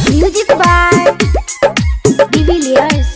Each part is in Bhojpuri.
Music by Divilliers.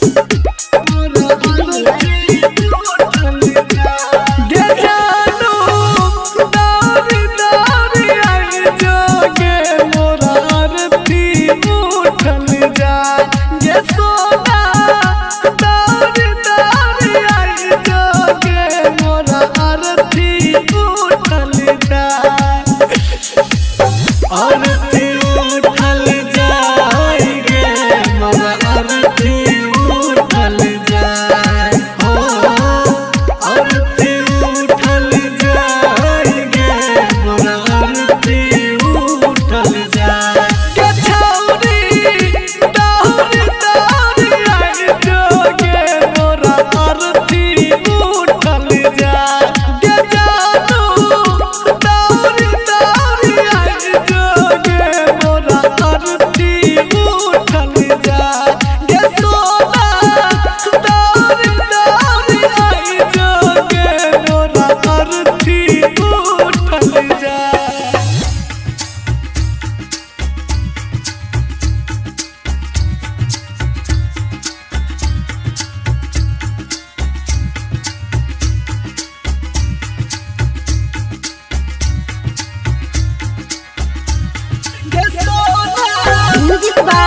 Music by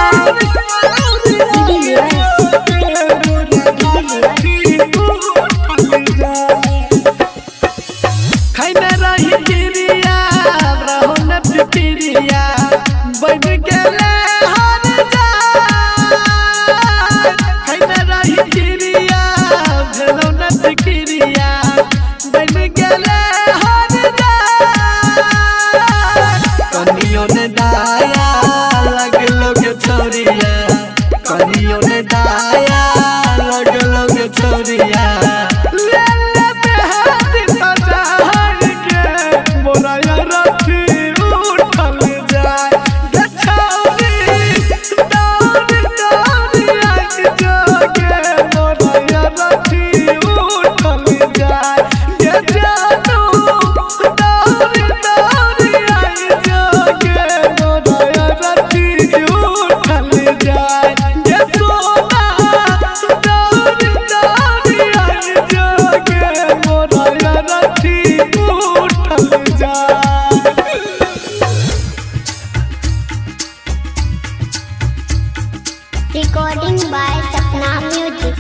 recording by Sapna Music.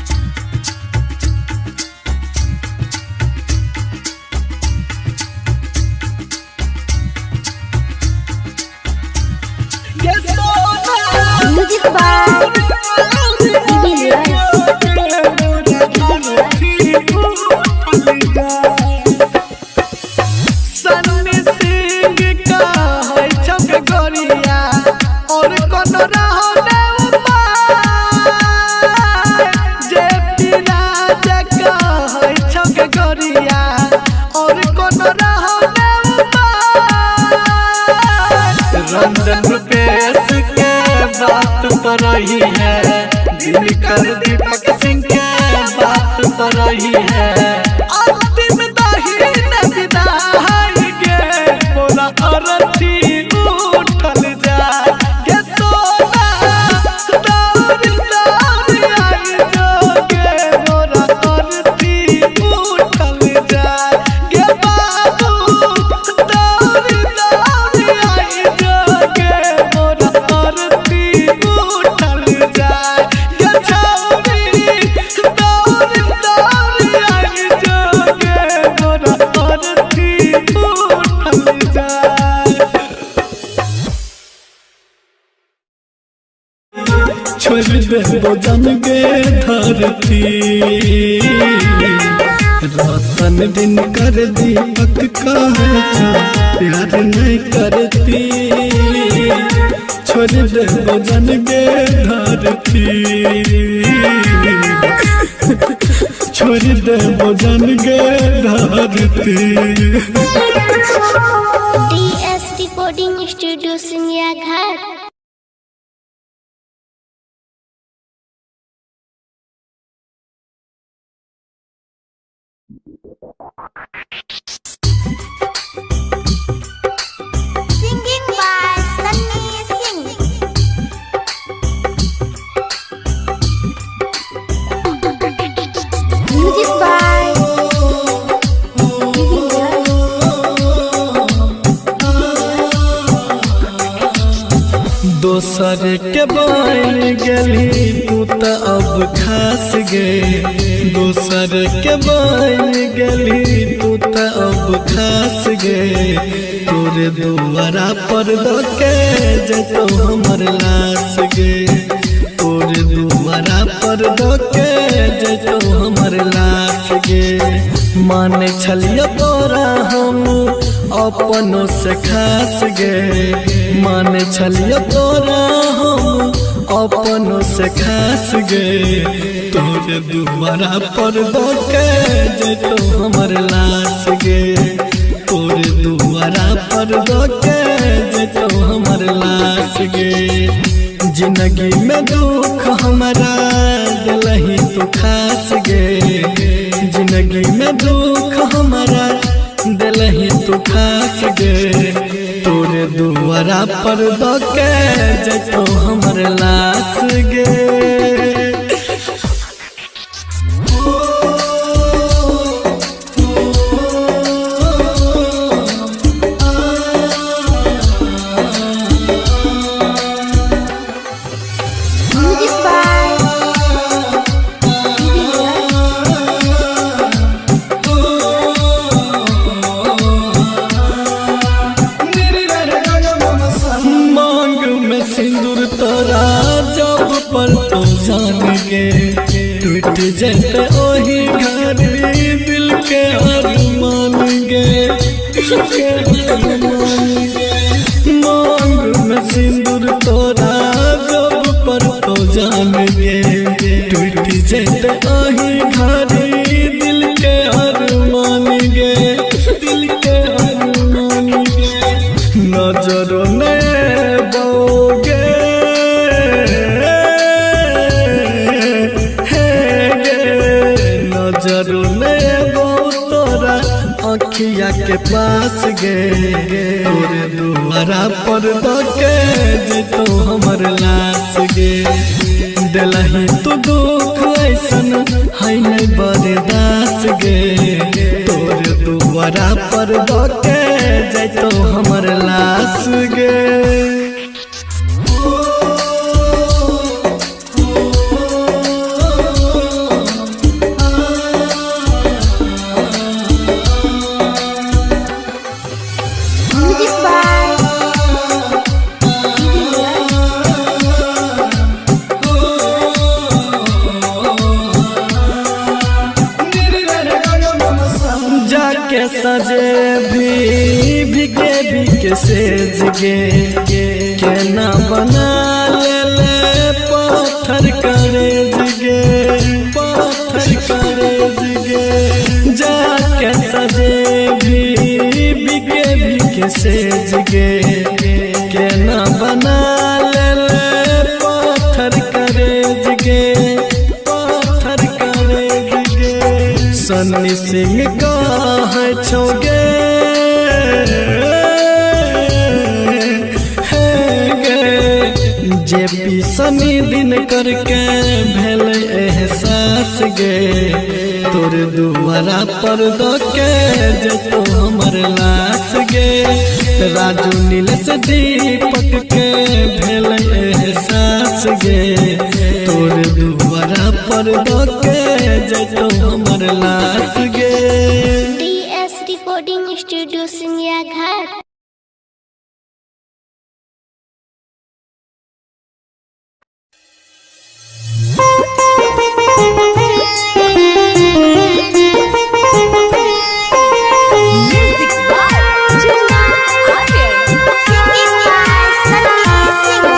Music by Divilliers. Ranjan Rupesh के बात पर रही है, दिनकर दीपक सिंह के बात पर रही है। अंतिम दाहिने विदाई गे मोरा अरथी उठल जाए गे सोना दौड़ दौड़ आई जोगे मोरा अरथी उठल जाए गे बाबू दौड़ दौड़ आई जोगे मोरा अरथी उठल जाए गे छौरी दौड़ दौड़ आई जोगे मोरा अरथी उठल जाए। छोड़ दे जन गे धरती रातन दिन कर दीपक कहे प्यार नहीं करती। छोड़ दे जन गे धरती छोड़ दे जन गे धरती। DS Recording Studio Singa Ghat। Singing by Sunny Singh. Music by Bibi दोसर के बन गली तू त अब खास गे, दोसर के बन गली तू त अब खास गे। तोरे दुआरा पर दके जतो हमर लाश गे, तोरे दुआरा पर दके जतो हमर लाश गे। माने छलिया तोरा हम अपनों से खास गे, माने छलिया तोरा हम अपनों से खास गे। तोरे दुआरा पर दके जतो हमर लाश गे, तोरे दुआरा पर दके जतो हमर लाश गे। जिंदगी में दुख हमारा दिलही तू खास गे, जिंदगी में दुख हमारा दिलही तू खास गे। तोरे दुआरा पर दके जतो हमर लाश गे। Music by Bibi मांग में सिंदूर तोरा जब पर तो जान गे, टूट जाते ओही घर दिल के अरमान गे, दिल के अरमान गे। मांग में सिंदूर तोरा जब पर तो जान गे, टूट जाते ओही घर दिल के अरमान गे, दिल के अरमान गे। नजरों ने बोगे नजरों ने बो तोरा अखिया के पास गे। तोरे दुआरा पर दके जतो हमर लाश गे। दिलही तू दुख ऐसन है नहीं बर्दाश्त गे। तोरे दुआरा पर दके जतो हमर लाश गे। Music by Bibi जाके सजे भीगे भीगे सेज गे, केना बना ले पत्थर करे गे, पत्थर करे गे। जाके सजे भीगे भीगे सेज गे, केना बना ले पत्थर करे गे, पत्थर करे गे। सन्नी सिंह का है छोगे जे पी सनी दिन करके भेल एहसास गे। तोर दुआरा पर दके जतो हमर लाश गे। राजू नीलेश दीपक के भेल एहसास गे। तोर दुआरा पर दके जतो हमर लाश गे। DS Recording Studio सिंगिया घाट। Music by Juna Aryan. Singing by Sunny Singh.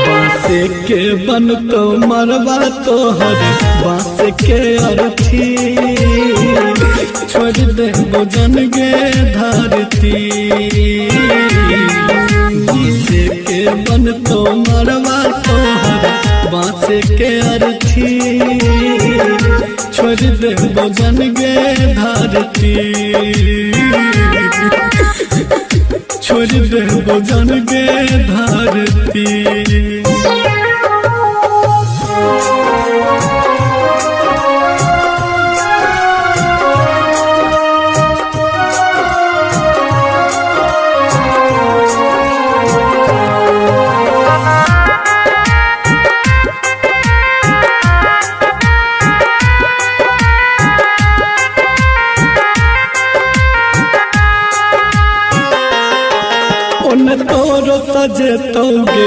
बांस के बन तो मरवा तोहर बांस के अर्थी। छोड़ दे बुझन गे धरती। बांस के के बन तो मरवा तोहर बाँस के अर्थी छोड़ दे बजन गे धरती छोड़ दे बजन गे धरती उन्हें तोरो सजेतोगे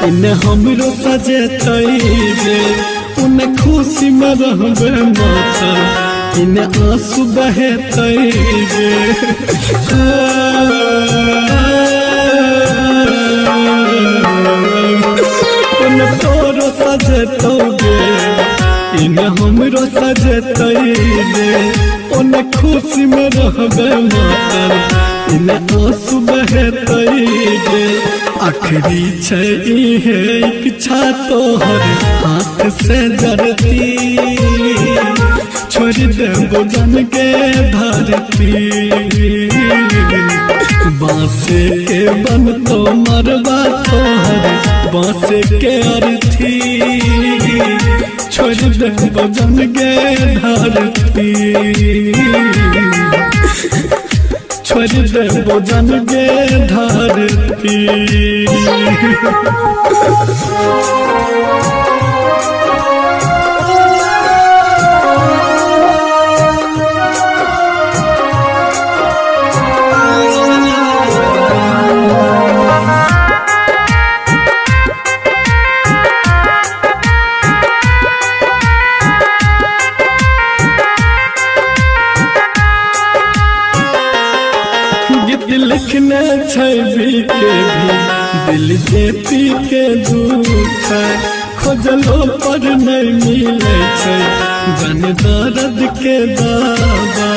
इन्हें हमरो सजेतोगे उन्हें खुशी में रहबे माता इन्हें आंसू बहेतोगे उन्हें तोरो सजेतोगे इन्हें हमरो सजेतोगे उन्हें खुशी में रहबे माता इन्हें आंसू बहेतोगे आखिरी छै इहे इच्छा तोहर हाथ से जरती छोड़ दे बजन के धरती बाँस के बन तो मरवा तोहर बाँस के अर्थी छोड़ दे बजन के धरती छोड़ दे बजन गे धरती लिखने छवि के भी दिल जेपी के दुख खोजलो पर नहीं मिले छै जन दर्द के दवा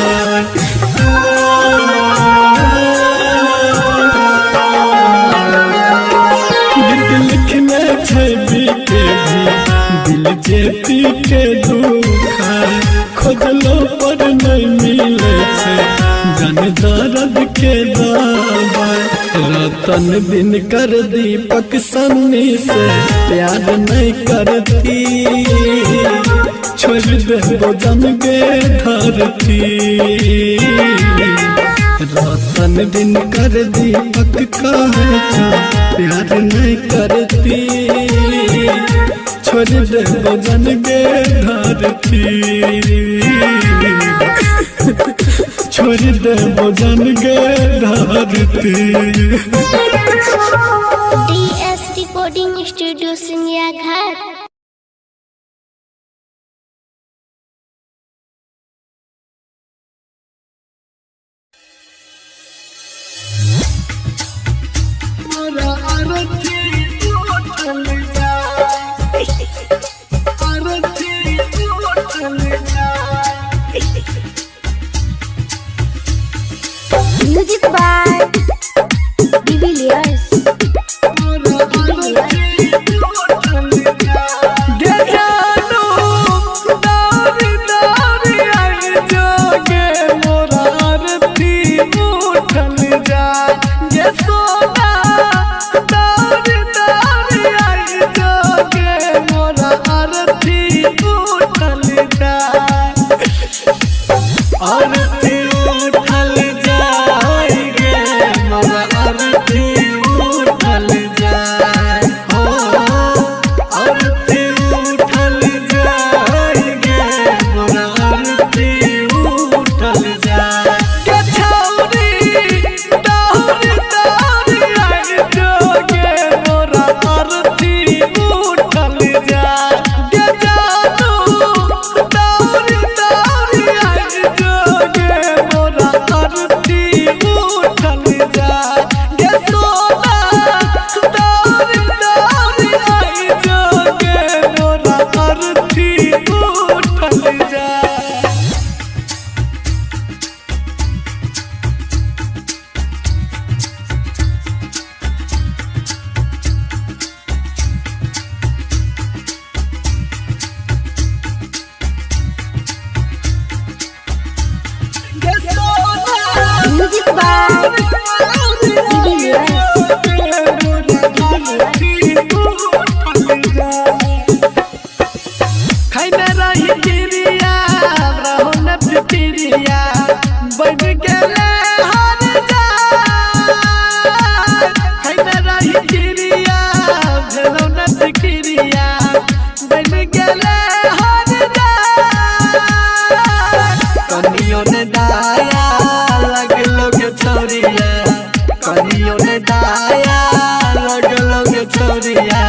लिखने छवि के भी दिल जेपी के दुख खोजलो पर नहीं मिले छै जन दर्द के दवा रतन बिन कर दीपक सन्नी से प्यार नहीं करती छोड़ दे बजन गे धरती रतन बिन कर दीपक कहे प्यार नहीं करती छोड़ दे बजन गे धरती छोड़ दे बजन गे धरती DS Recording Studio सिंगिया घाट। Music by Divilliers. आरती उठल जाएगे Music by खैना रही चिड़िया रहो न पिटिरिया बन गेले हर जा खैना रही चिड़िया भेलो न पिटिरिया बन गेले हर जा कनियो ने दाया लगलो के छोरिया कनियो ने दाया लगलो के छोरिया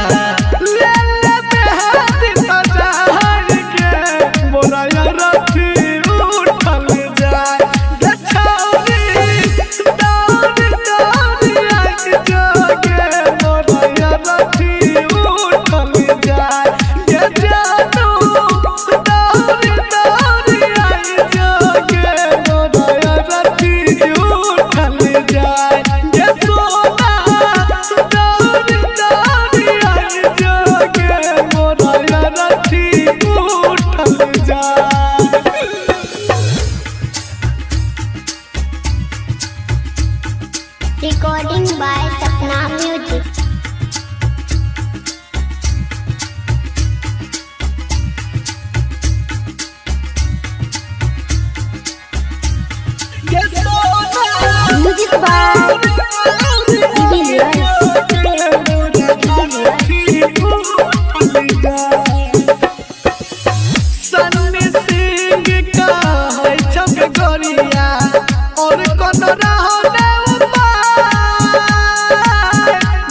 Recording by Sapna Music. Music by Sunny Singh का है छक गोरिया और कोनो रहो ने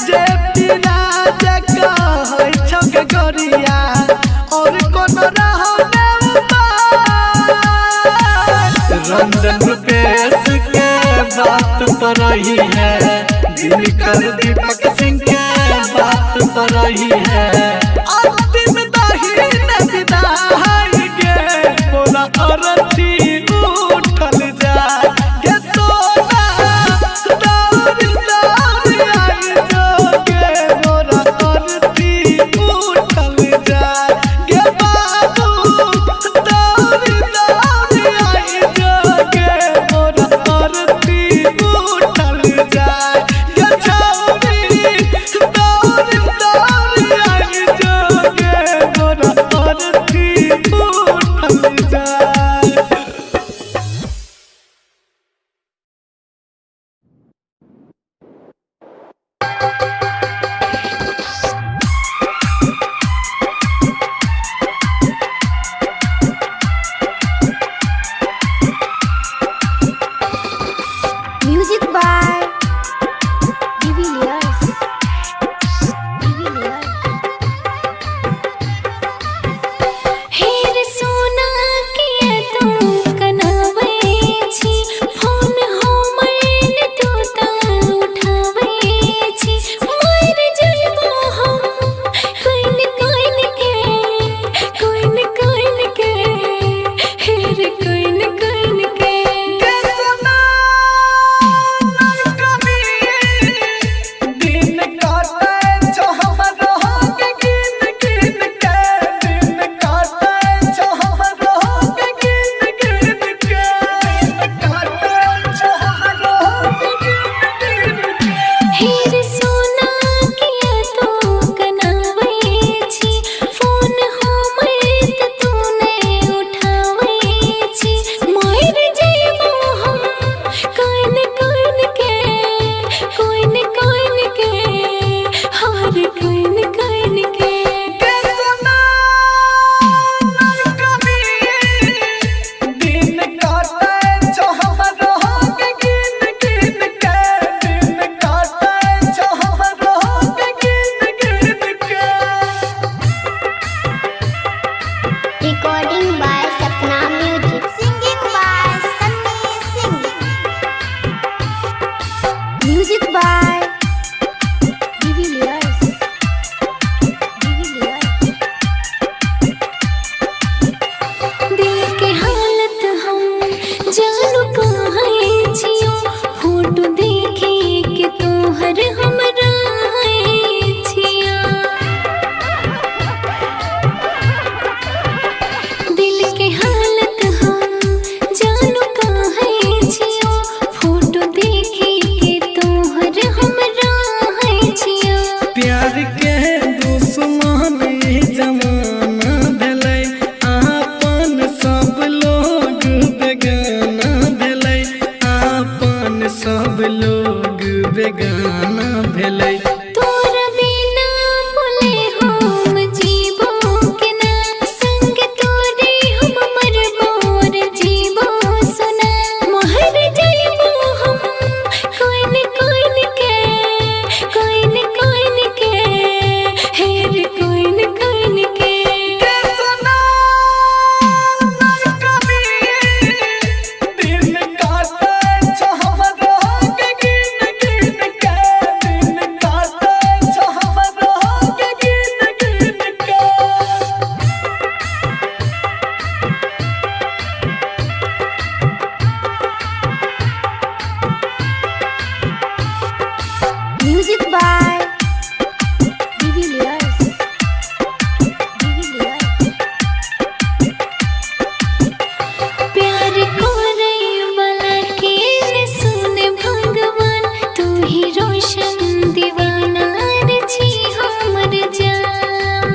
जे राज का है छक गोरिया और कोनो रहो ने रंजन रुपेश के बात पर रही है दिनकर दीपक सिंह के बात पर रही है अंतिम दाहिन विदाई गे बोला अरथी उठल जा गे सोना दौड़ दौड़ आई जो गे बोला अरथी उठल जा गे बाबू दौड़ दौड़ आई जो गे बोला अरथी उठल जा गे छौरी दौड़ दौड़ आई जो गे बोला अरथी उठल जा Music by Divilliers. हेर सोना किया तू कनावे छी फोन हो मैल तू ता उठावे छी मर जइबो हम कोइन कोइन के हेर कोइन कोइन के दिन काटे जो हम रहोगे गिन गिन के दिन काटे जो हम रहोगे गिन गिन के दिन काटे जो हम रहोगे गिन गिन के हेर सोना किया तू कनावे छी फोन हो मैल तूने उठावे छी मर जइबो हम कोइन कोइन के हर कोइन कोइन के दिन काटे जो हम रहोगे गिन गिन के दिन काटे जो हम रहोगे गिन गिन के Recording by Sapna Music. Singing by Sunny Singh. Music by Divilliers. दिल के हालत हम जानू कहाँ छियो फोटो देखे के तोहर हमरा छिया दिल के हालत हम जानू कहाँ छियो फोटो सब लोग बेगाना भेलै। तोर बिना बोले हम जीवो के ना, संग तोरे हम मरबो और जीवो सुना। मोहर जाइबो हम कोइन कोइन के, कोइन कोइन के, हेर कोइन कोइन के। सुना नहीं कभी दिन काटे छ हमरा के गिन गिन के, दिन काटे छ हमरा के गिन गिन के। Music by Divilliers. प्यार करे वाला के न सुन भगवान, तू ही रोशन दीवाना रे छी हमर जान।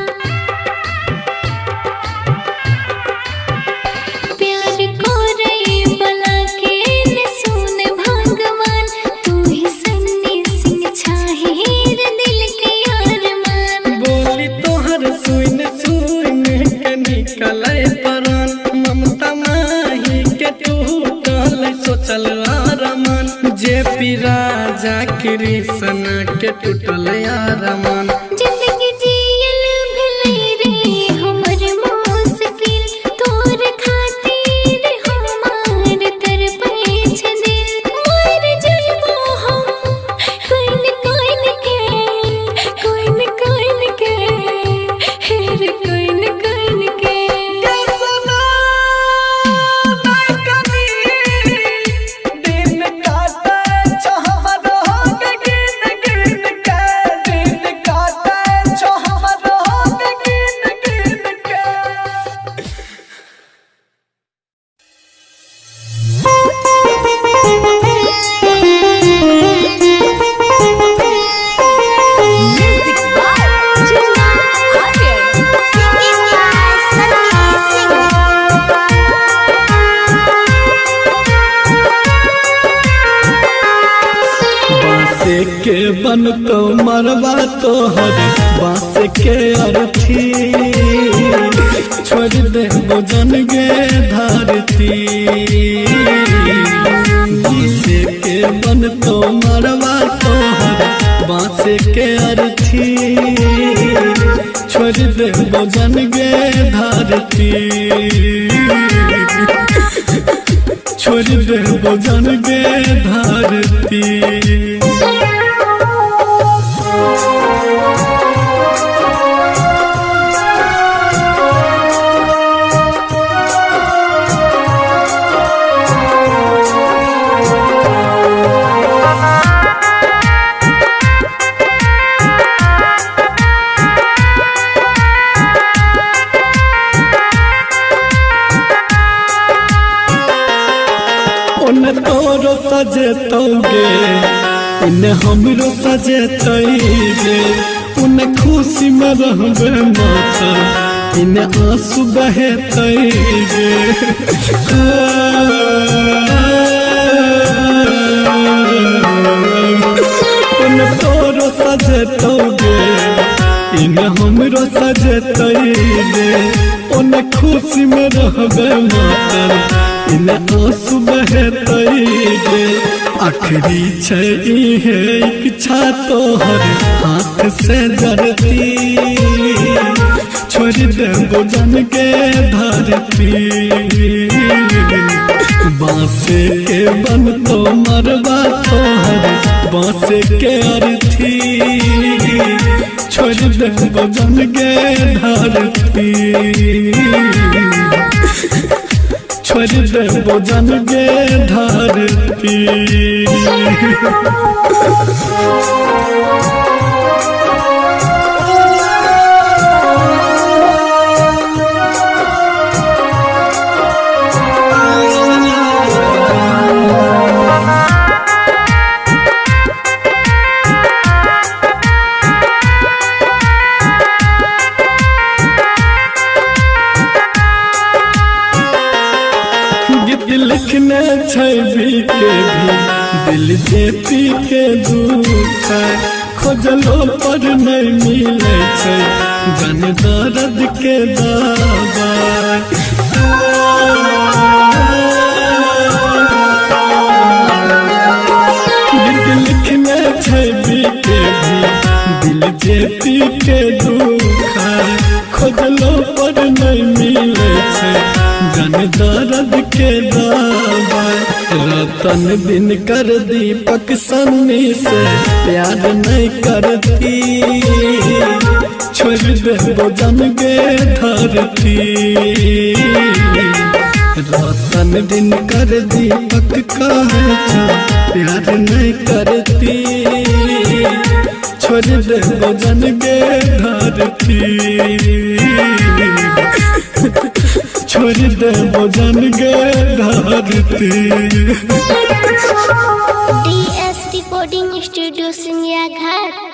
प्यार करे वाला के न सुन भगवान, तू ही सन्नी सिंह छाहिर दिल के अरमान। बोली तोहर सुन सुन के निकले परान, ममता माही के टूटल सोचल आरमान। जे पी राजा कृष्ण के टूटल आरमान। जिंदगी जियल भले रे हमर मुश्किल, तोर खातिर हमार तरपै छ दिल। मर जाइबो हम कोइन कोइन के, कोइन कोइन के, हेर कोइन कोइन के। सुना नहीं कभी दिन काटे छ हमरा के गिन गिन के, दिन काटे छ हमरा के गिन गिन के। Music by Juna Aryan. Singing by Sunny बांस के बन तो मरवा तोहर बांस के अर्थी, छोड़ दे भोजन गे धरती। बांस के बन तो मरवा तोहर बांस के अर्थी, छोड़ दे भोजन गे धरती। छोड़ दे भोजन गे धरती। उन तोरो सजेतौगे, उन हमरो सजेतैगे। उन खुशी में रहबे माता, इन आंसू बहेतैगे। उन तोरो सजेतौगे, इन हमरो सजेतैगे। उन खुशी में रहबे माता, इन आंसू बहेतैगे। आखिरी छै इहे इच्छा तोहर हाथ से जरती, छोड़ दे भोजन के धरती। बांस के बन तो मरवा तोहर बांस के अर्थी, छोड़ दे भोजन के धरती। छोड़ दे भोजन गे धरती। लिखने छवि के भी दिल जे पी के दुख खोजलो पर नहीं मिले छै जन दर्द के दवाई गीत लिखने छै बीके भी दिल जे पी के दुख खोजलो पर नहीं मिले छै जन दर्द के दवाई रतन दिन कर दीपक सन्नी से प्यार नहीं करती छोड़ दे जन गे धरती रतन दिन कर दीपक कहे प्यार नहीं करती छोड़ दे जन गे धरती छोड़ दे जन गे धरती DS Recording Studio सिंगिया घाट।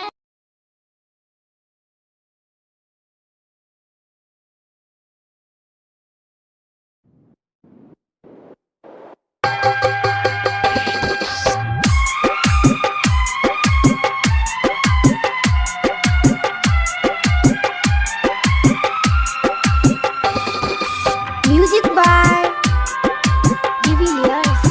Music by De Villiers.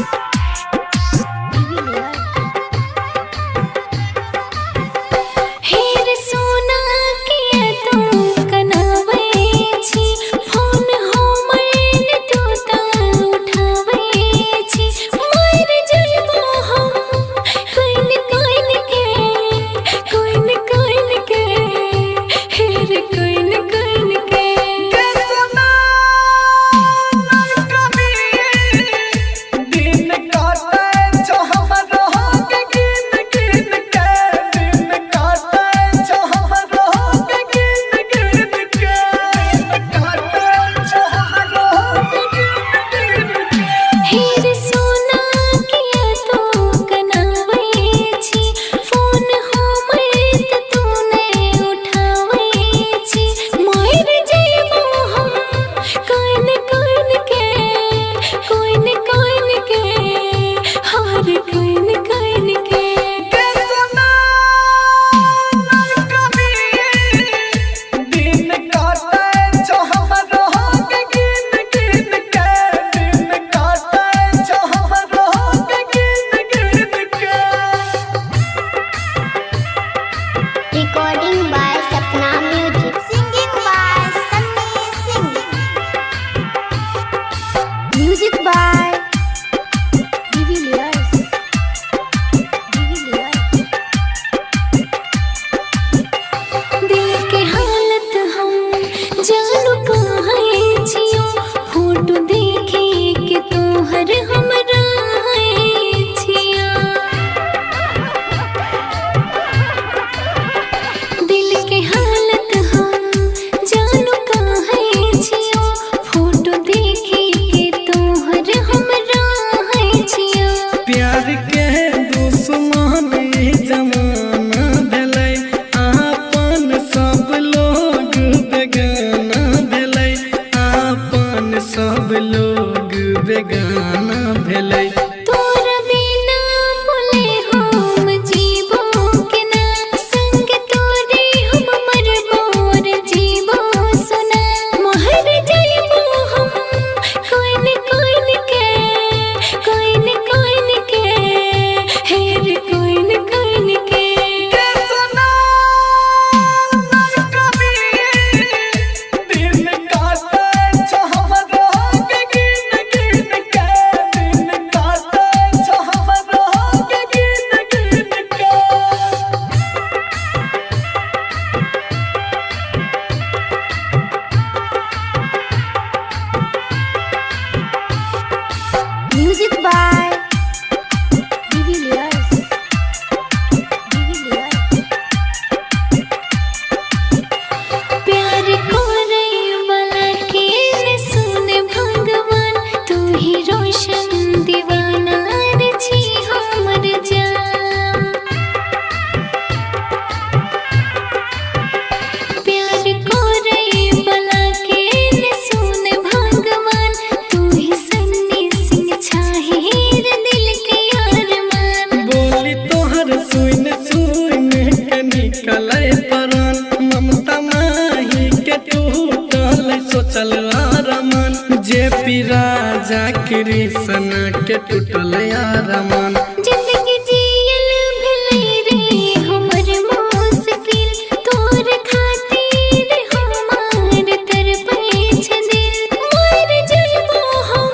टूटल यारमान। जिंदगी जियल भले रे हमर मुश्किल तोर खातिर हमार तरफे छ दिल मर जइबो हम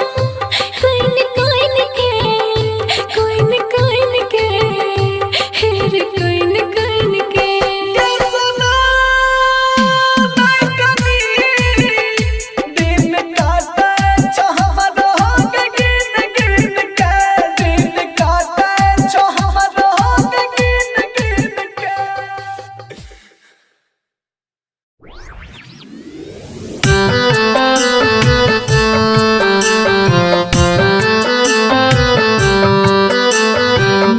कोइन कोइन के कोइन कोइन के हेर कोइन कोइन के दिन काटे छ हमरो के गिन गिन के, दिन काटे छ हमरो के गिन गिन के।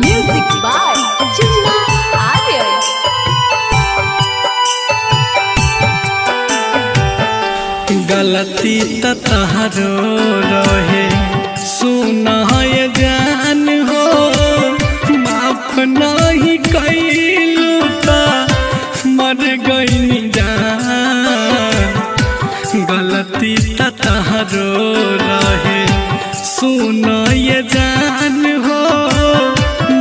Music by Chinna Aryan. गलती त तहरो रहे सुना ये जान हो, माफ नहीं कैलू त मर गईनी जान। गलती त तहरो रहे सुना ये जान हो,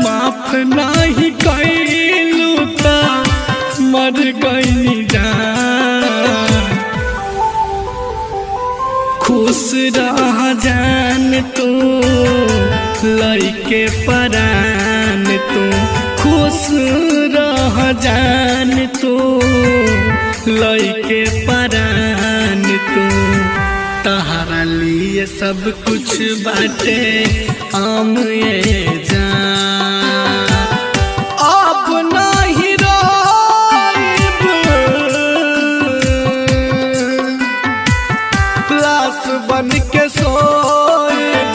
माफ नहीं कैलू त मर गईनी जान। खुश रह जान तू लइके परान तू, खुश रह जान तू लइके परान तू। तहरा लिए सब कुछ बाटे आम ये जान। अब नहीं रोइब लाश बन के सोइब,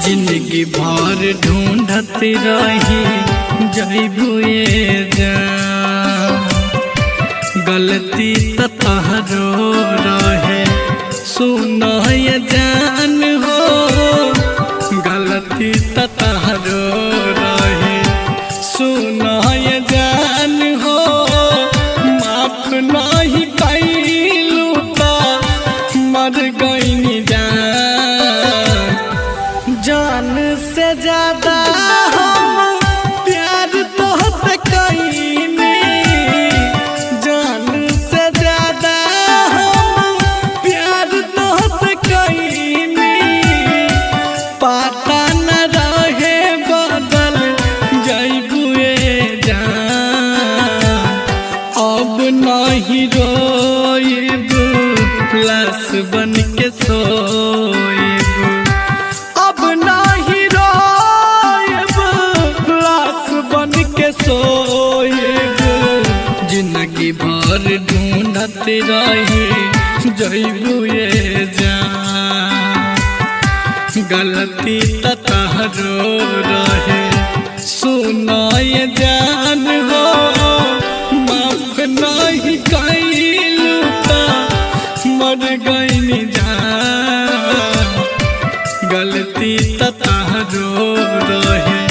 जिंदगी भर ढूंढत रही जइबू ये जान। गलती त तहरो रहे सुना ये जान हो, गलती त तहरो रहे सुना ये जान हो, माफ नहीं कैलू त मर गईनी जान। जान से ज्यादा हम प्यार तोहसे कईनी, जान से ज्यादा हम प्यार तोहसे कईनी। पता न रहे बदल जइबू ये जान। अब नहीं रोइब लाश बन के सोइब, अब नहीं रोइब लाश बन के सोइब। जिंदगी भर ढूंढत रही जइबू ये जान। गलती त तहरो रहे सुना ये जान हो, माफ नहीं कैलू त मर गईनी जान। गलती त तहरो रहे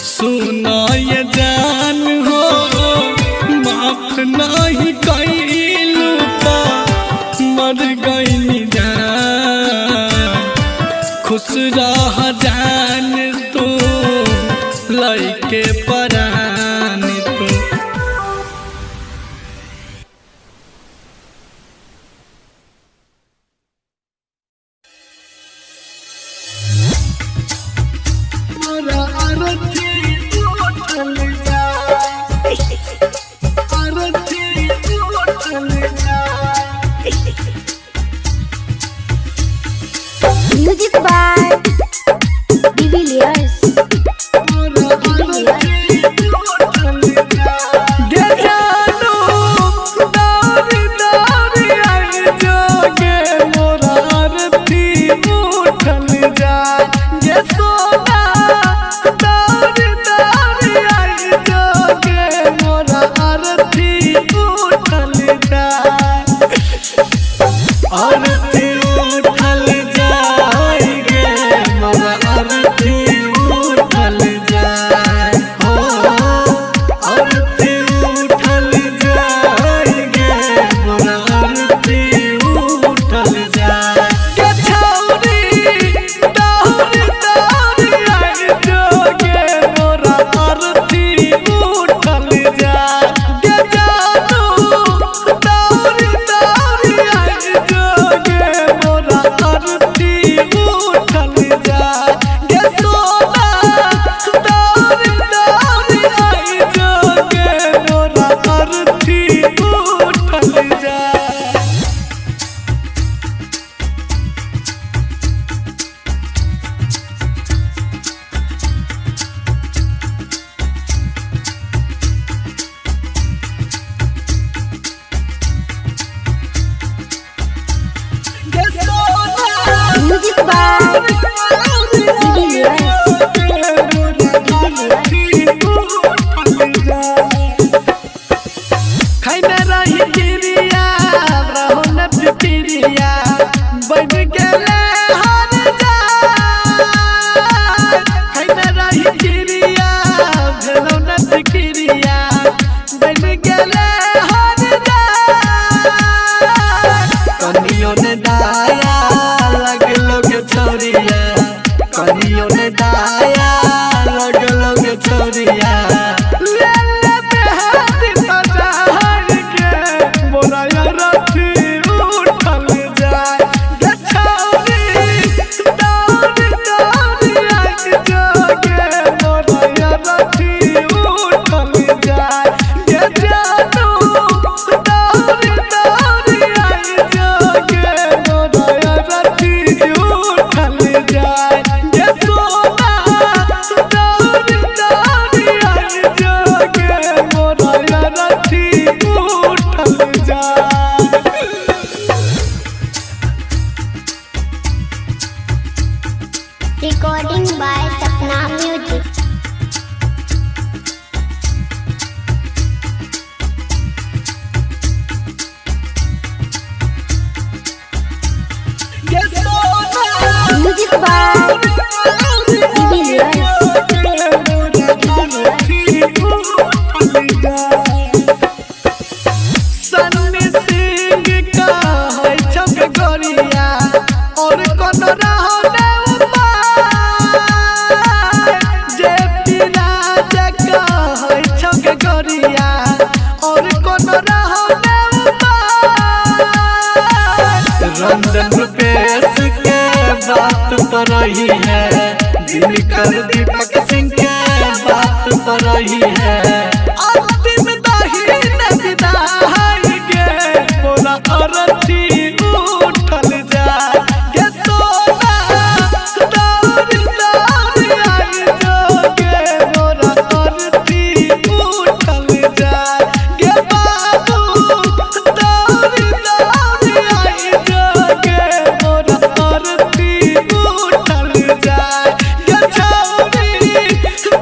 सुना ये जान हो, माफ नहीं कैलू त मर गईनी जान। खुश रह जान तू लइके परान तू। मोरा अरथी टूटल जाए, अरथी टूटल जाए। Music by De Villiers. De Villiers. तनियो ने दाया लगल गे छोरिया ले ले बेहाती सजाई के मोरा रथी उठल जाए गे छोरी दौड़ी दौड़ी आई जोगे मोरा रथी उठल जाए गे जानू दौड़ी दौड़ी आई जोगे मोरा रथी उठल जाए गे सोना दौड़ी दौड़ी आई जोगे मोरा रथी उठल जाए। Recording by Sapna Music. Music by Sunny Singh का है छक गोरिया और कोन रहो ने उपाय जे पीरा जका है छक गोरिया और कोन रहो ने उपाय रंजन रुपेश के बात पर रही है दिनकर दीपक सिंह के बात पर रही है अंतिम दाहिन विदाई गे मोरा अरथी उठल जाए गे सोना दौड़ी दौड़ी आई जोगे मोरा अरथी उठल जाए गे बाबू दौड़ी दौड़ी आई जोगे मोरा अरथी उठल जाए गे छौरी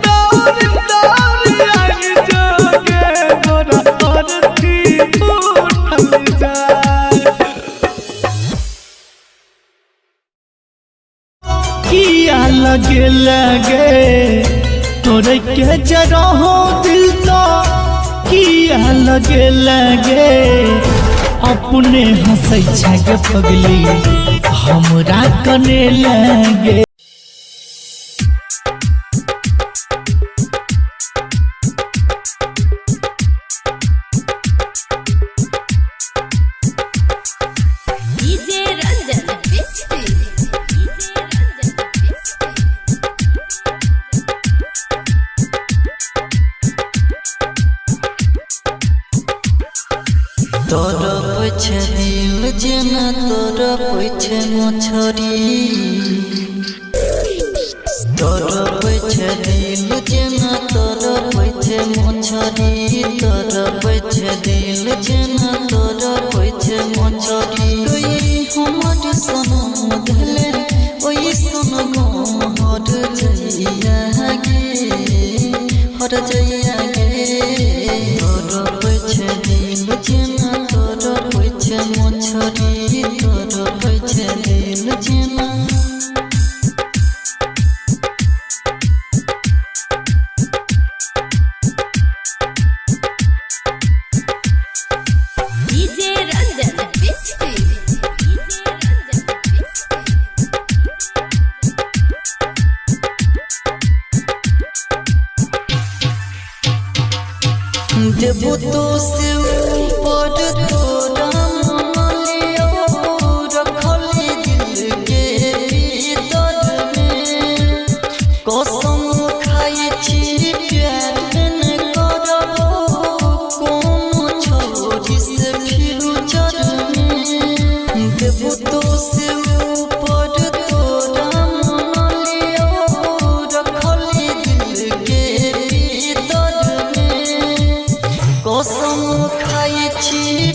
दौड़ी दौड़ी आई जोगे मोरा अरथी उठल जाए। किया लगे लगे तोरे के जरहो दिल तो किया लगे लगे अपने हंसै छगे पगली हमरा कने लगे DJ Ranjan Biscuit. तोर पछे दिल जेना तोर पछे मछरी तोर पछे दिल जेना तोर पछे मछरी तोर पछे दिल जेना तोर पछे मछरी कोई हमर सनम धले ओई सन गम हर जइया गे तोर पछे दिल जेना तोर पछे मछरी तोर पछे दिल जेना DJ Ranjan Biscuit. देबो तो से ऊपर तोरा मनलियो रखली दिल के भीतर में कसम खाई छी प्यार न करबो कोनो छोरी से फ्यूचर में देबो तो से ऊपर तोरा मनलियो रखली दिल के भीतर में कसम खाई छी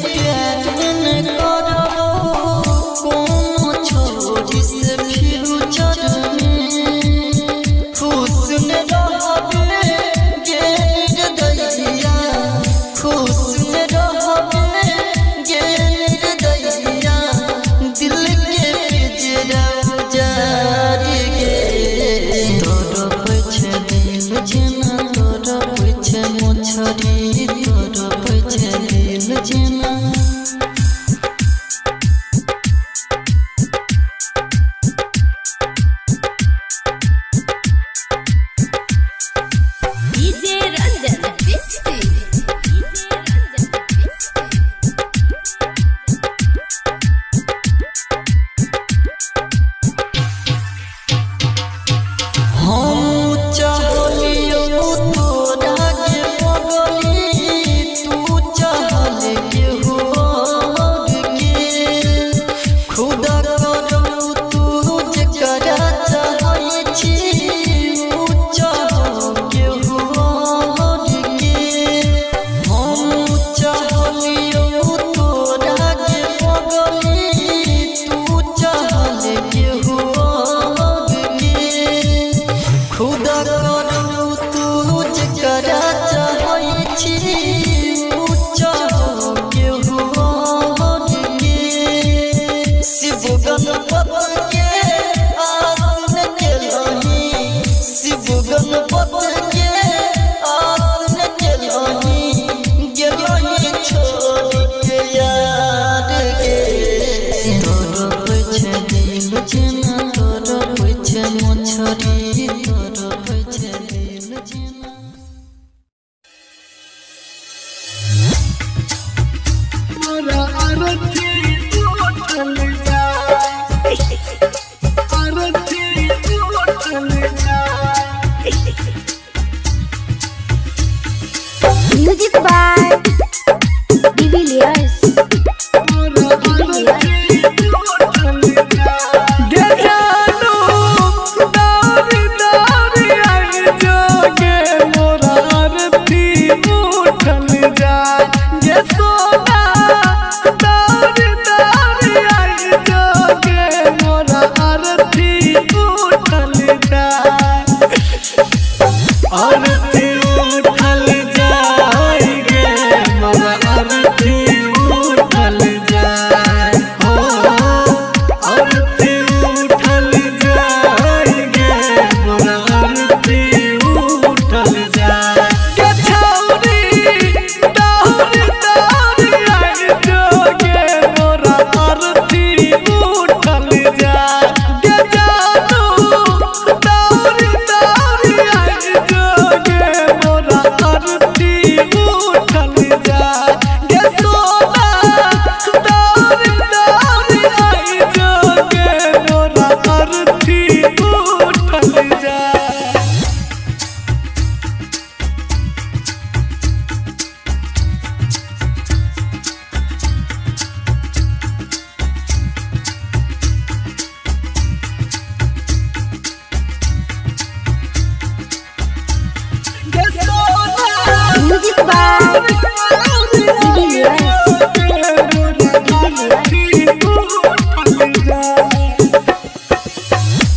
Music by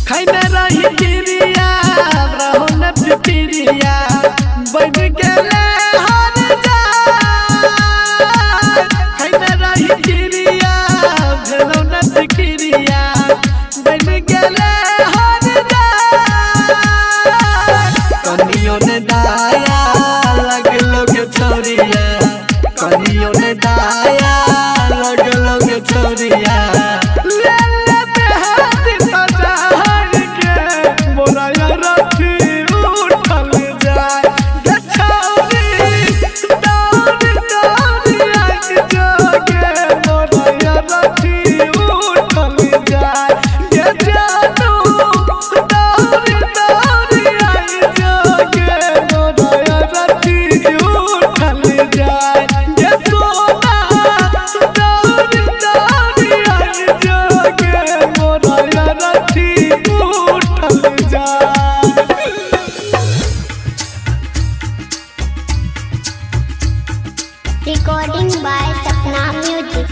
खैने रही गिरिया रहो न पिपिरिया बन गेले हर जा खैने रही गिरिया भेलो न पिपिरिया बन गेले हर जा कनियो ने दाया लगलो के छोरिया कनियो ने दाया लगलो के छोरिया Recording by Sapna Music.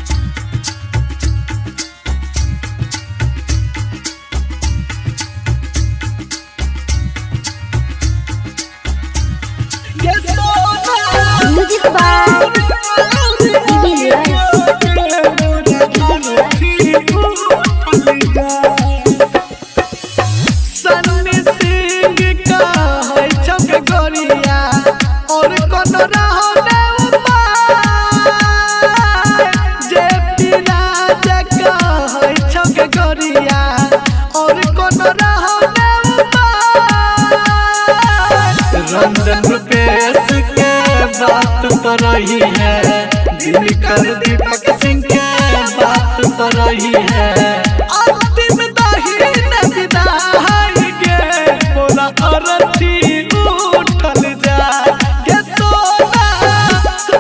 Music by Sunny Singh का है छक गोरिया और कौन रहो ने जे राज का है छक गोरिया और कौन रहो ने रंजन रुपेश के बात पर रही है दिनकर दीपक सिंह के बात पर रही है अंतिम दाहिने विदाई के बोला अरथी उठल जा के सोना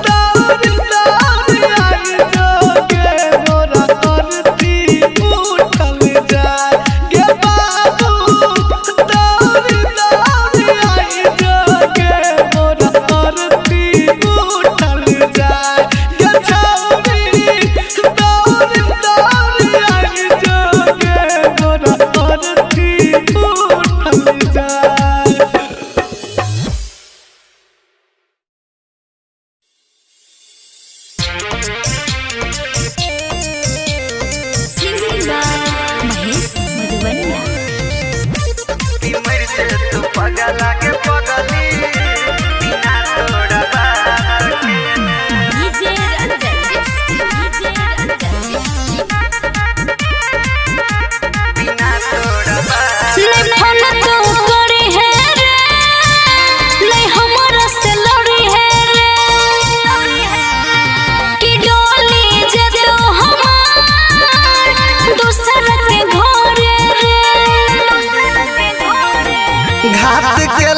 दौड़ दौड़ आई जो के बोला अरथी उठल जा के बाबू दौड़ दौड़ आई जो के बोला अरथी उठल जा के छौरी दौड़ दौड़ आई जो के बोला अरथी उठल जा Singing by Mahesh Madhuvania. DJ Ranjan Bisky. DJ Ranjan Bisky. नहीं फोन तो करे है रे नहीं हमारा से लड़ी है रे कि डोली जे तो हमार दूसर के घर रे घाट के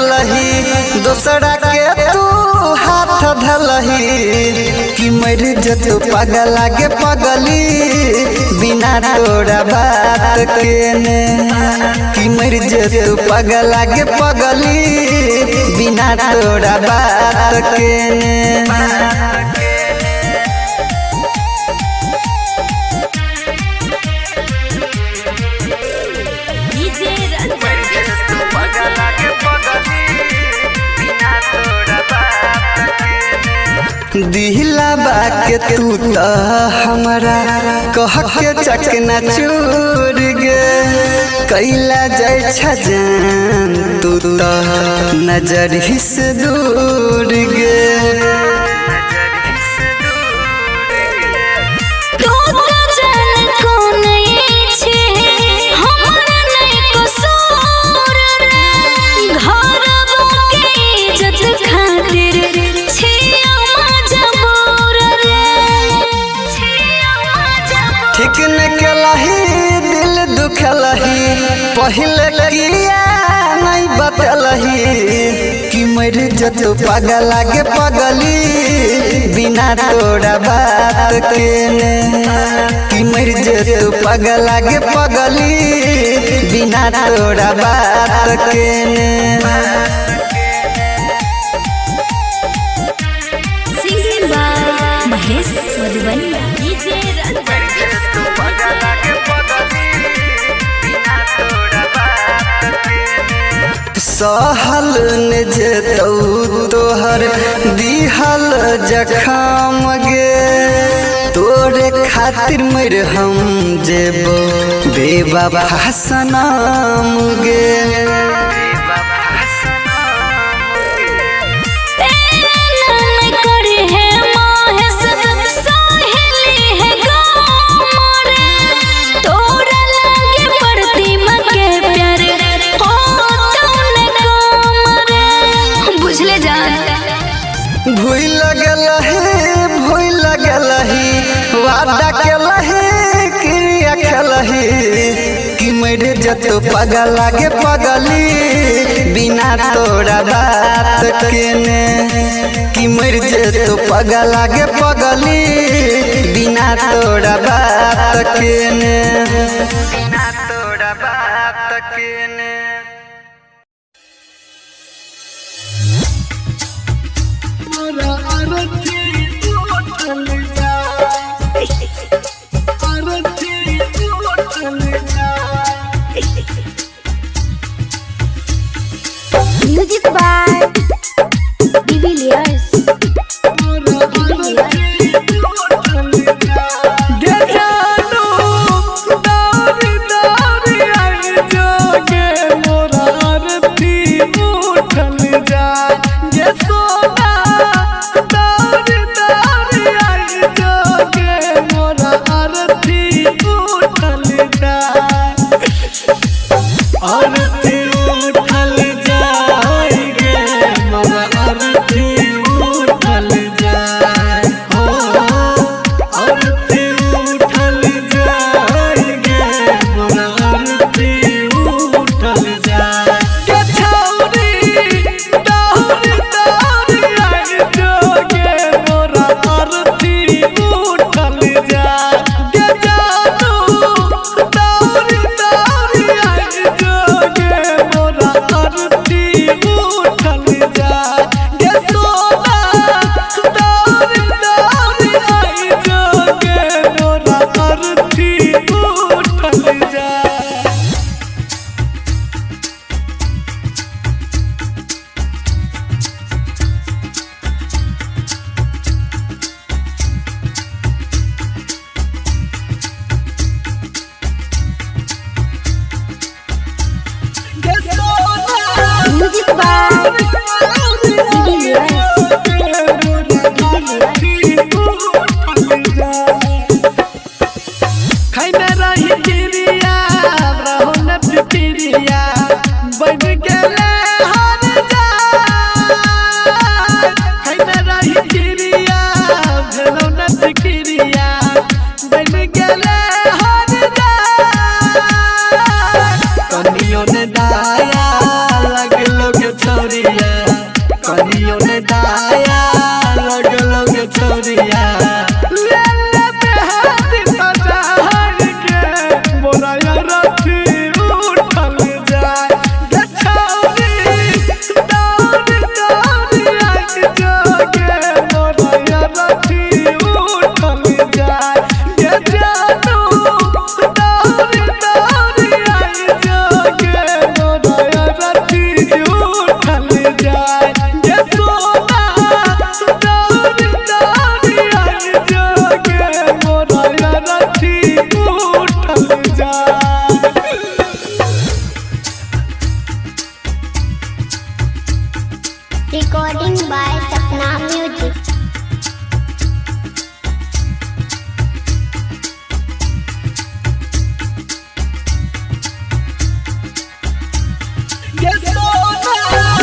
लही दूसरा के तू हाथ धलही कि मर जतो पगला के पगली बिना तोरा बात के ने कि मर जतो पगला के पगली बिना तोरा बात के ने DJ Ranjan Bisky. दिहला बाके तू तो हमारा कह के चकना चूर गे कैला जाय छजान तू तो नजर हिस दूर गे तो जान कौन छे हमरा नहीं कसूर रे घर के इज्जत खातिर छे मजबूर रे ठीक न केलही दिल दुखलही पहले किया नहीं बतलही कि मर जतो पगला के पगली बिना तोरा बात के ने कि मर जतो पगला के पगली बिना तोरा बात के ने सहल न जेतौ तोहर दिहल जखम गे तोरे खातिर मर हम जेबो बेवफा सनम गे भूल गलही वादा केलही क्रिया खेलही कि मेरे जतो पगल लागे पगली बिना तोरा बात केने कि मेरे जतो पगल लागे पगली बिना तोरा बात केने बिना तोरा बात केने Music by Divilliers. Recording by Sapna Music.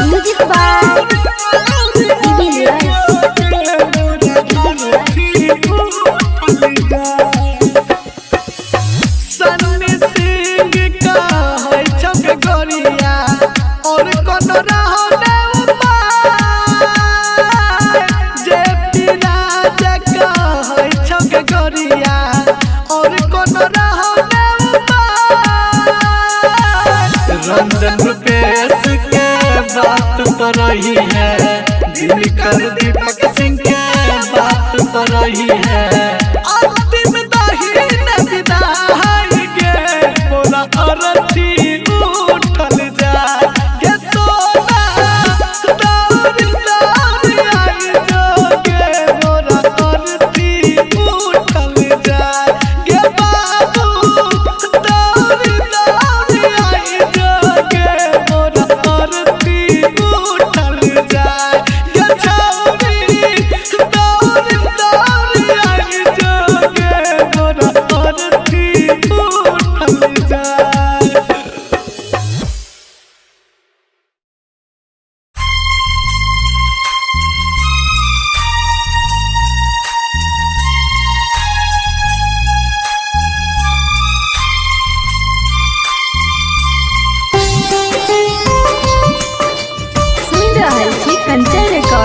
Music by Divilliers. Ranjan Rupesh के बात पर रही है, दिनकर दीपक सिंह के बात पर रही है। अंतिम दाहिन विदाई के मोरा अरथी उठल जा के सो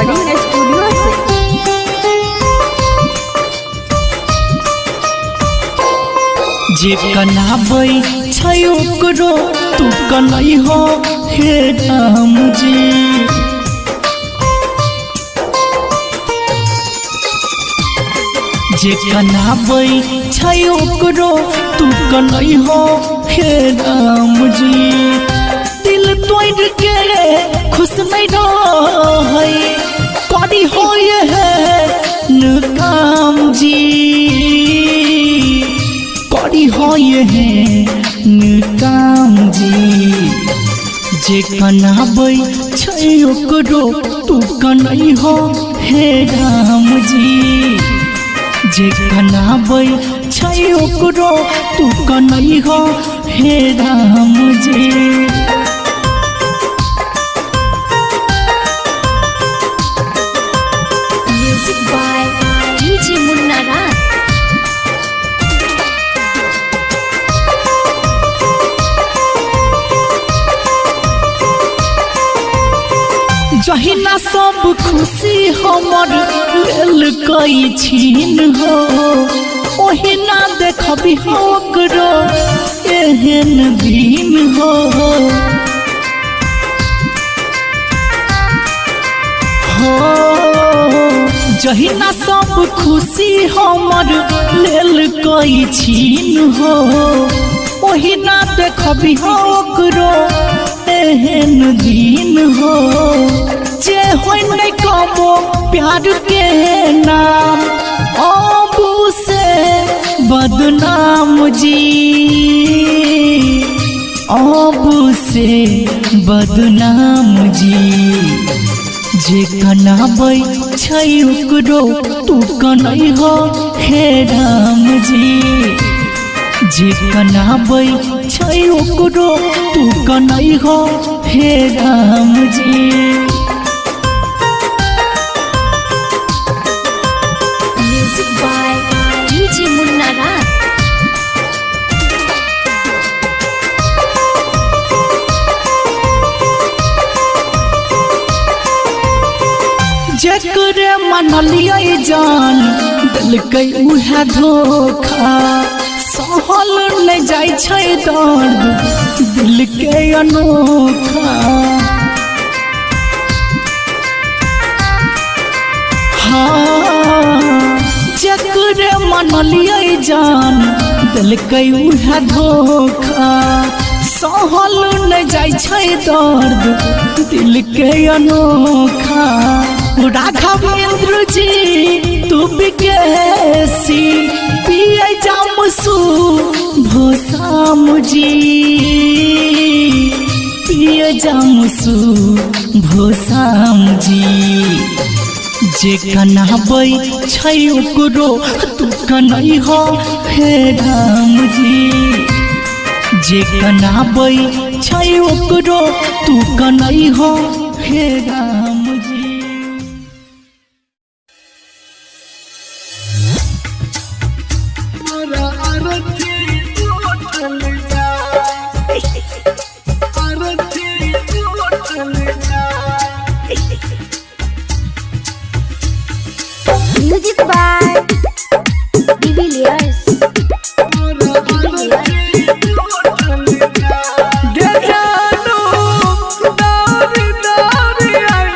रिकॉर्डिंग स्टूडियो से। जे कनाबै छै ओकरो तू कनै हो हे राम जी। जे कनाबै छै ओकरो तू कनै हो हे राम जी। दिल तोड़ के खुश नहीं रहै करी हो है काम जी। करी हो है काम जी। जे कनाबै छै ओकरो तू कनै हो हे राम जी। जे कनाबै छै ओकरो तू कनै हो हे Ram ji. Music by DJ मुन्ना राज। जहिना सब खुशी हमर लेल कई छीन हो ओहिना देखबी ओकरो एहन दिन हो। जहिना सब खुशी हमर लेल कई छीन हो ओहिना देखबी ओकरो एहन दिन हो। जे होय नहीं कमो प्यार के नाम अबू से बदनाम जी। अबू से बदनाम जी। जे कनाबै छै ओकरो तू कनै हो हे राम जी। जे कनाबै छै ओकरो तू कनै हो हे Ram ji. Music by DJ मुन्ना राज। जेकरे मनलियै जान दिलकै उहे धोखा। सहल नहीं जाय छै दर्द दिल के अनोखा। हाँ जकरे मनलियै जान दिलकै उहे धोखा। सहल नहीं जाय छै दर्द दिल के अनोखा। राघवेंद्र जी तू बिकेसी पिए जामसू भोसाम जी। पिए जामसू भोसाम जी। जे कनाबै छै ओकरो तू कनै हो हे राम जी। जे कनाबै छै ओकरो तू कनै हो हे Ram ji. Music by Divilliers. दे जानू दारी दारी आई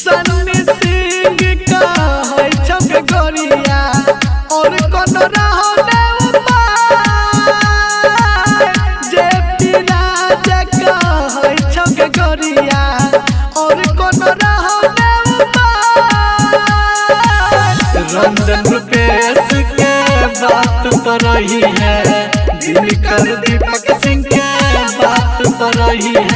सन्नी सिंह का है छक गोरिया और कोनो रहो ने उपाय जे पिराज का है छक गोरिया और कोनो रहो ने उपाय रंजन रुपेश के बात पर रही है दिल कर दीपक सिंह के बात पर रही है